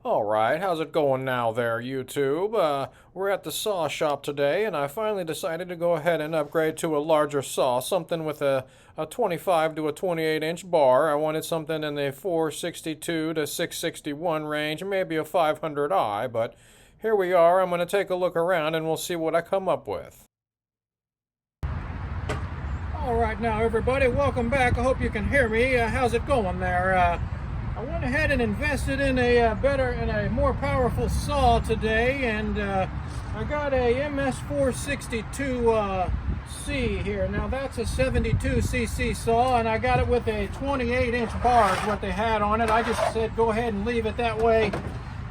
Alright, how's it going now there, YouTube? We're at the saw shop today, and I finally decided to go ahead and upgrade to a larger saw, something with a 25 to a 28-inch bar. I wanted something in the 462 to 661 range, maybe a 500i, but here we are. I'm going to take a look around and we'll see what I come up with. Alright now everybody, welcome back. I hope you can hear me. How's it going there? I went ahead and invested in a more powerful saw today, and I got a MS 462C here. Now that's a 72cc saw, and I got it with a 28-inch bar is what they had on it. I just said go ahead and leave it that way.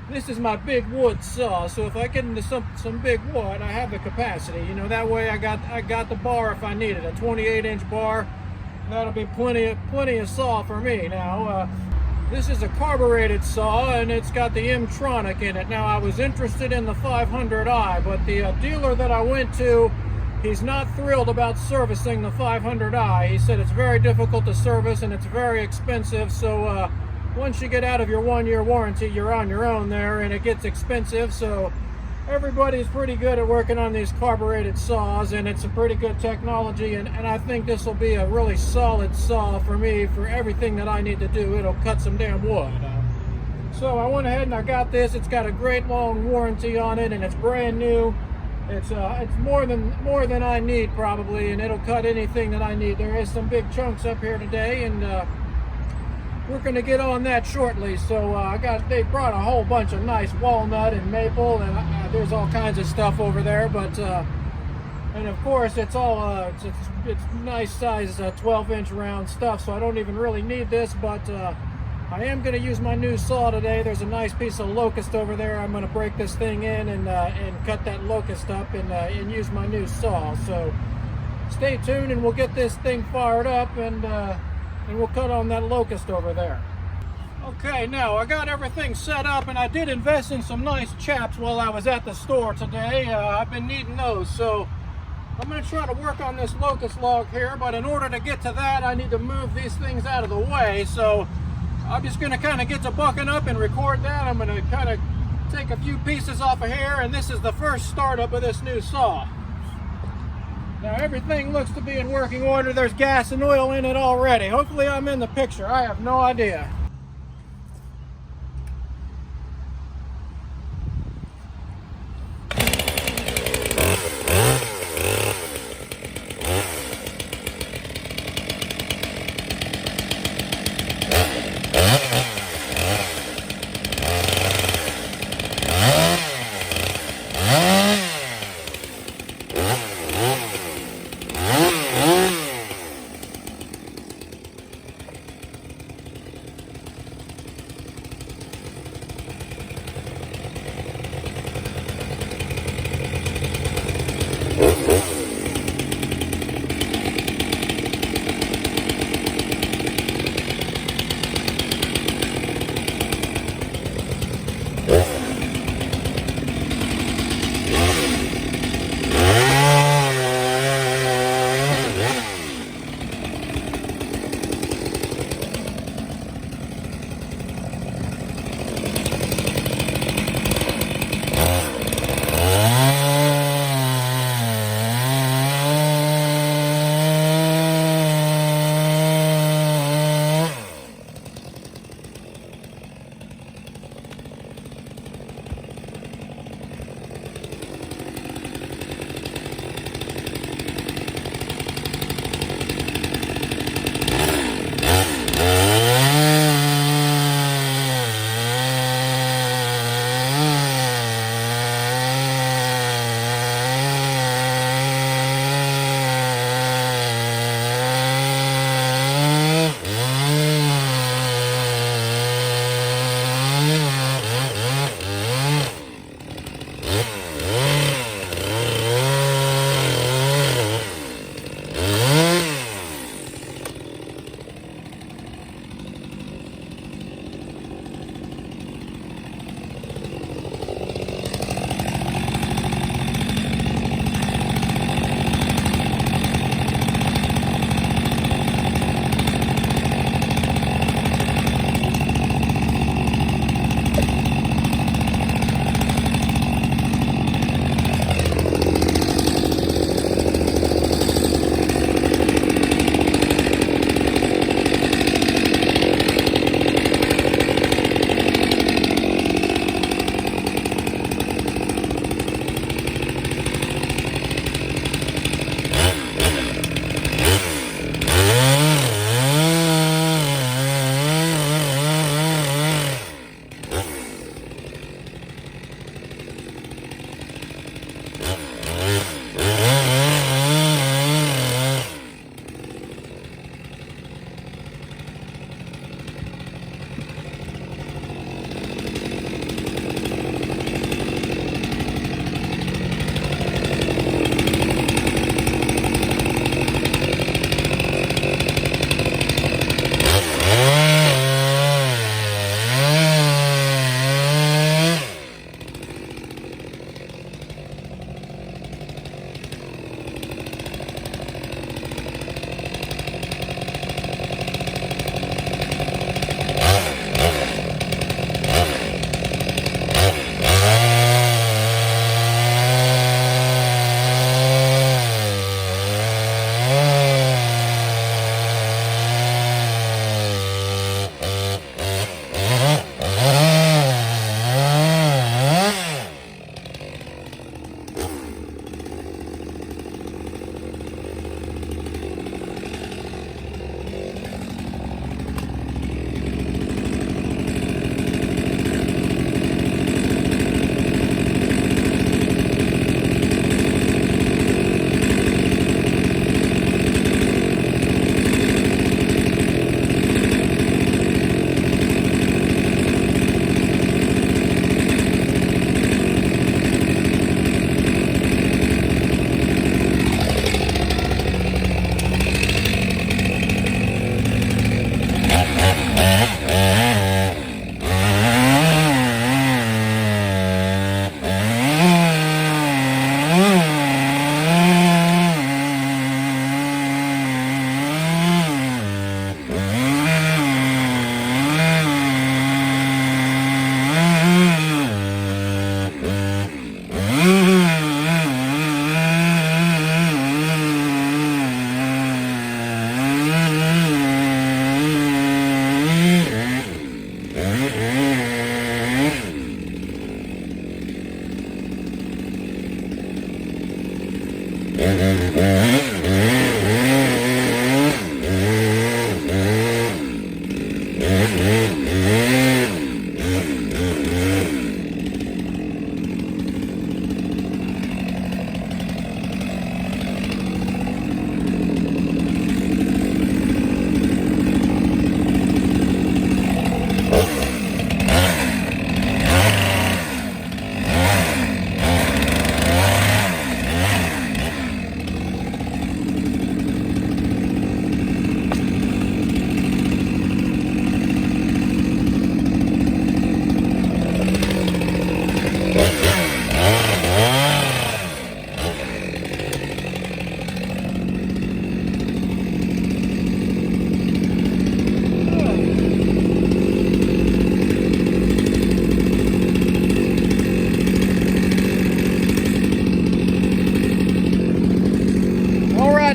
This is my big wood saw, so if I get into some big wood, I have the capacity. You know, that way I got the bar if I need it. A 28-inch bar, that'll be plenty of saw for me. Now. This is a carbureted saw, and it's got the M-tronic in it. Now, I was interested in the 500i, but the dealer that I went to, he's not thrilled about servicing the 500i. He said it's very difficult to service and it's very expensive, so once you get out of your 1-year warranty, you're on your own there, and it gets expensive. So everybody's pretty good at working on these carbureted saws, and it's a pretty good technology, and I think this will be a really solid saw for me for everything that I need to do. It'll cut some damn wood. So I went ahead and I got this. It's got a great long warranty on it, and it's brand new. It's more than I need probably, and it'll cut anything that I need. There is some big chunks up here today, and we're going to get on that shortly. So they brought a whole bunch of nice walnut and maple, and there's all kinds of stuff over there. But and of course it's all it's nice size 12-inch round stuff. So I don't even really need this, but I am going to use my new saw today. There's a nice piece of locust over there. I'm going to break this thing in and cut that locust up and use my new saw. So stay tuned, and we'll get this thing fired up, and we'll cut on that locust over there. Okay, now I got everything set up, and I did invest in some nice chaps while I was at the store today. I've been needing those, so I'm going to try to work on this locust log here, but in order to get to that, I need to move these things out of the way. So I'm just going to kind of get to bucking up and record that. I'm going to kind of take a few pieces off of here, and this is the first startup of this new saw. Now everything looks to be in working order. There's gas and oil in it already. Hopefully I'm in the picture. I have no idea.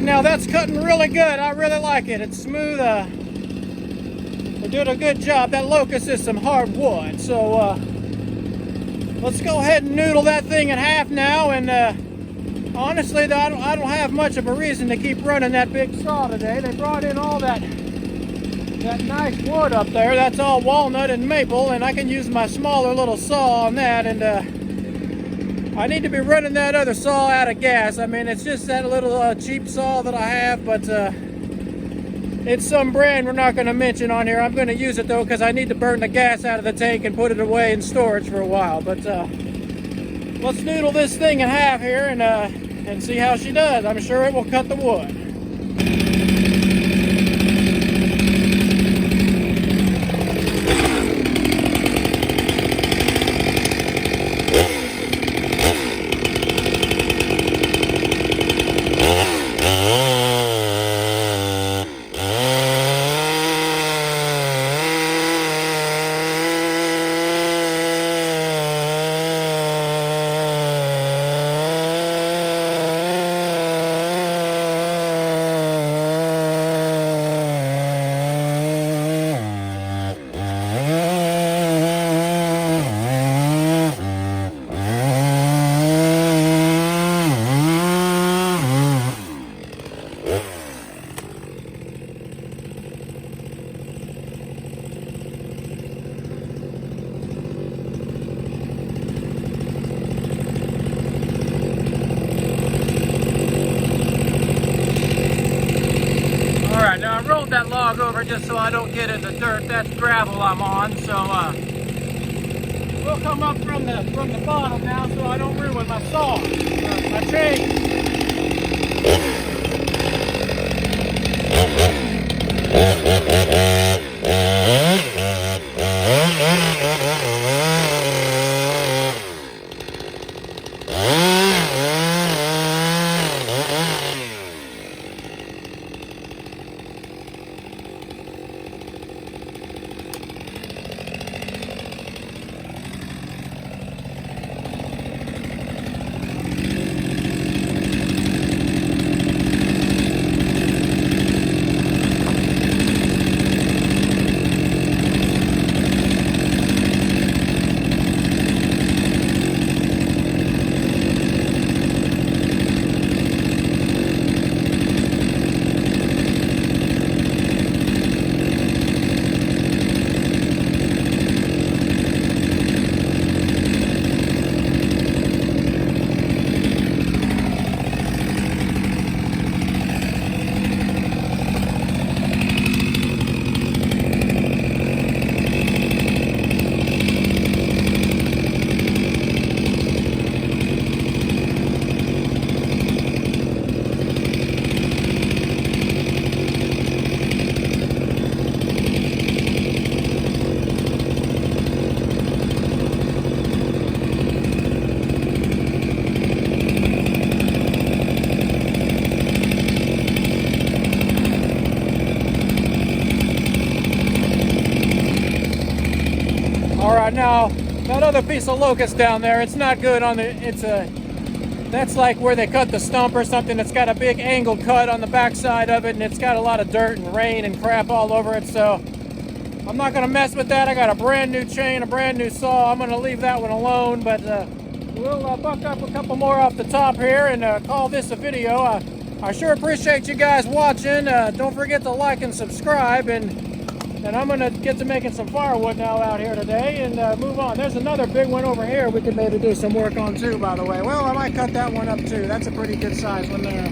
now that's cutting really good. I really like it. It's smooth. We're doing a good job. That locust is some hard wood. So let's go ahead and noodle that thing in half now. And honestly, I don't have much of a reason to keep running that big saw today. They brought in all that nice wood up there. That's all walnut and maple, and I can use my smaller little saw on that. And I need to be running that other saw out of gas. I mean, it's just that little cheap saw that I have, but it's some brand we're not going to mention on here. I'm going to use it though because I need to burn the gas out of the tank and put it away in storage for a while. But let's noodle this thing in half here and see how she does. I'm sure it will cut the wood. Alright, now I rolled that log over just so I don't get in the dirt. That's gravel I'm on, so we'll come up from the bottom now so I don't ruin my saw, my chain. Alright, now that other piece of locust down there, it's not good on that's like where they cut the stump or something. It's got a big angle cut on the back side of it, and it's got a lot of dirt and rain and crap all over it, so I'm not going to mess with that. I got a brand new chain, a brand new saw. I'm going to leave that one alone, but we'll buck up a couple more off the top here and call this a video. I sure appreciate you guys watching. Don't forget to like and subscribe, and I'm going to get to making some firewood now out here today and move on. There's another big one over here we could maybe do some work on too, by the way. Well, I might cut that one up too. That's a pretty good size one there.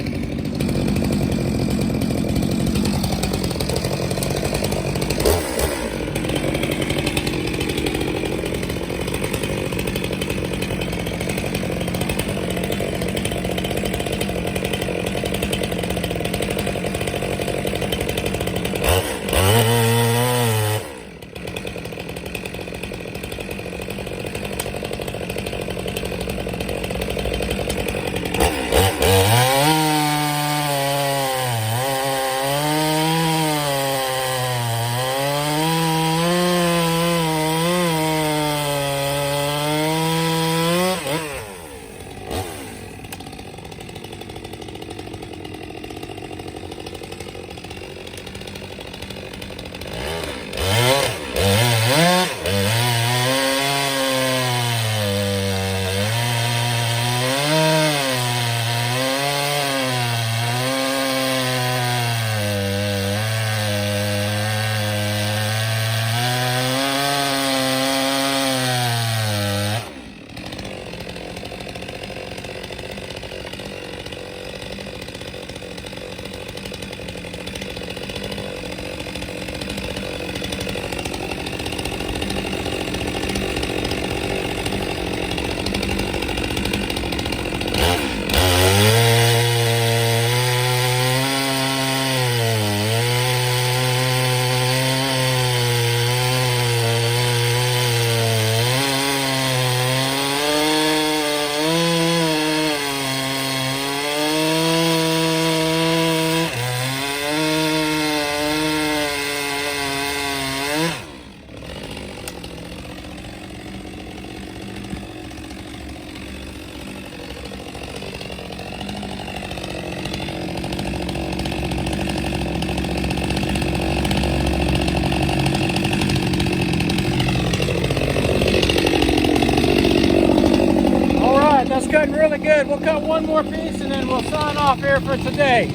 it's cutting really good. We'll cut one more piece and then we'll sign off here for today.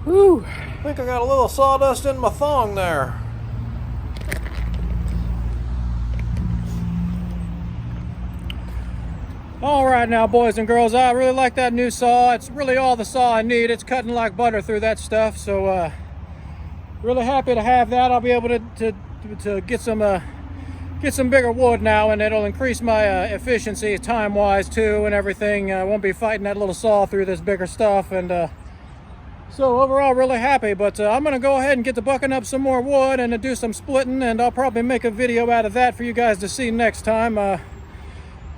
Whew, I think I got a little sawdust in my thong there. All right now, boys and girls, I really like that new saw. It's really all the saw I need. It's cutting like butter through that stuff. So really happy to have that. I'll be able to get some bigger wood now, and it'll increase my efficiency time-wise too and everything. I won't be fighting that little saw through this bigger stuff, and so overall really happy. But I'm gonna go ahead and get to bucking up some more wood and do some splitting, and I'll probably make a video out of that for you guys to see next time.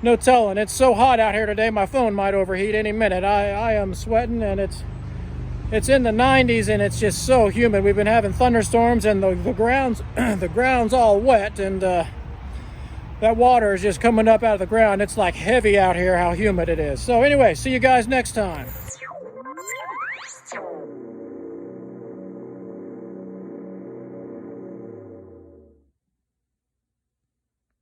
No telling. It's so hot out here today, my phone might overheat any minute. I am sweating, and it's in the 90s, and it's just so humid. We've been having thunderstorms, and the ground's the ground's all wet, and that water is just coming up out of the ground. It's like heavy out here how humid it is. So anyway, see you guys next time.